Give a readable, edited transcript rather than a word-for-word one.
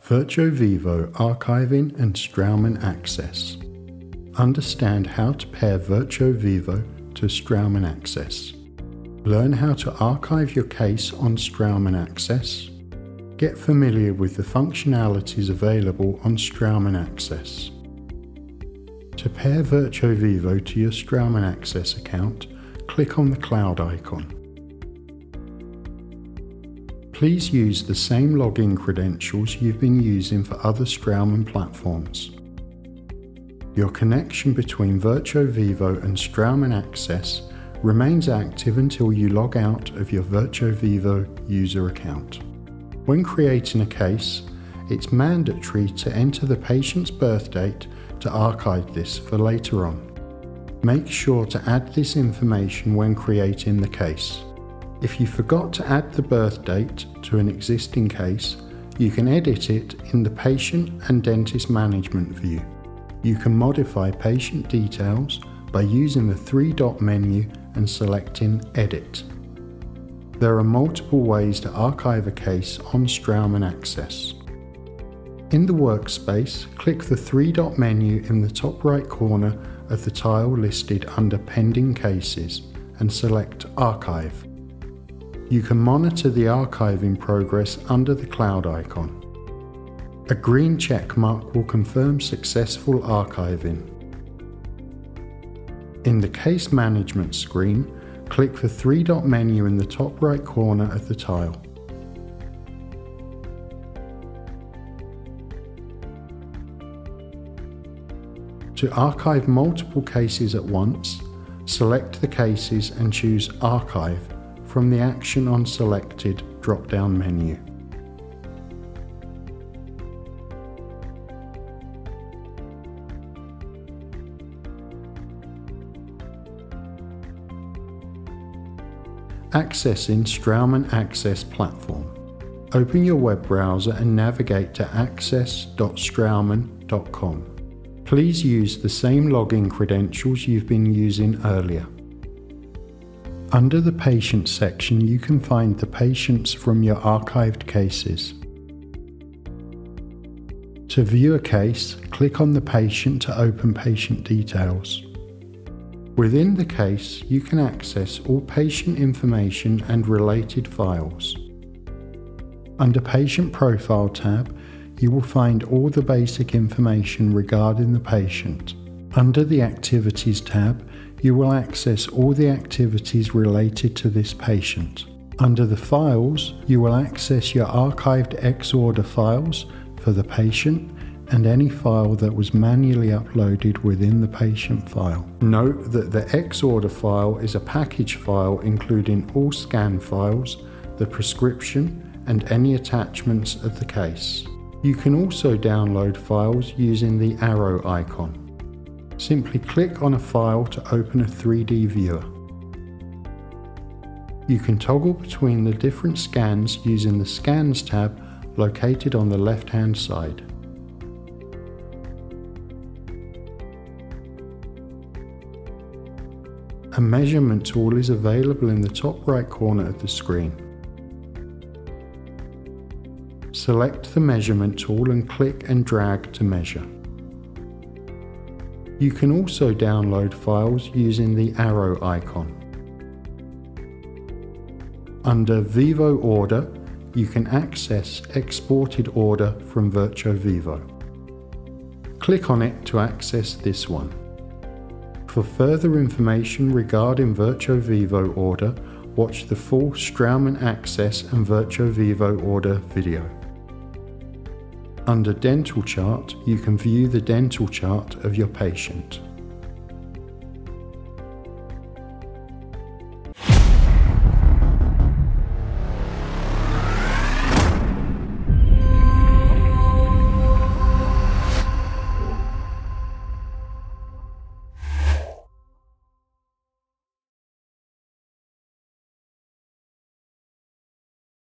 Virtuo Vivo Archiving and Straumann AXS. Understand how to pair Virtuo Vivo to Straumann AXS. Learn how to archive your case on Straumann AXS. Get familiar with the functionalities available on Straumann AXS. To pair Virtuo Vivo to your Straumann AXS account, click on the cloud icon. Please use the same login credentials you've been using for other Straumann platforms. Your connection between Virtuo Vivo and Straumann AXS remains active until you log out of your Virtuo Vivo user account. When creating a case, it's mandatory to enter the patient's birth date to archive this for later on. Make sure to add this information when creating the case. If you forgot to add the birth date to an existing case, you can edit it in the Patient and Dentist Management view. You can modify patient details by using the three-dot menu and selecting Edit. There are multiple ways to archive a case on Straumann AXS. In the workspace, click the three-dot menu in the top right corner of the tile listed under Pending Cases and select Archive. You can monitor the archiving progress under the cloud icon. A green check mark will confirm successful archiving. In the Case Management screen, click the three-dot menu in the top right corner of the tile. To archive multiple cases at once, select the cases and choose Archive from the Action on Selected drop-down menu. Accessing Straumann AXS platform. Open your web browser and navigate to access.straumann.com. Please use the same login credentials you've been using earlier. Under the Patient section, you can find the patients from your archived cases. To view a case, click on the patient to open patient details. Within the case, you can access all patient information and related files. Under Patient Profile tab, you will find all the basic information regarding the patient. Under the Activities tab, you will access all the activities related to this patient. Under the Files, you will access your archived X-order files for the patient and any file that was manually uploaded within the patient file. Note that the X-order file is a package file including all scan files, the prescription, and any attachments of the case. You can also download files using the arrow icon. Simply click on a file to open a 3D viewer. You can toggle between the different scans using the Scans tab located on the left-hand side. A measurement tool is available in the top right corner of the screen. Select the measurement tool and click and drag to measure. You can also download files using the arrow icon. Under Vivo Order, you can access Exported Order from Virtuo Vivo. Click on it to access this one. For further information regarding Virtuo Vivo Order, watch the full Straumann AXS and Virtuo Vivo Order video. Under Dental Chart, you can view the dental chart of your patient.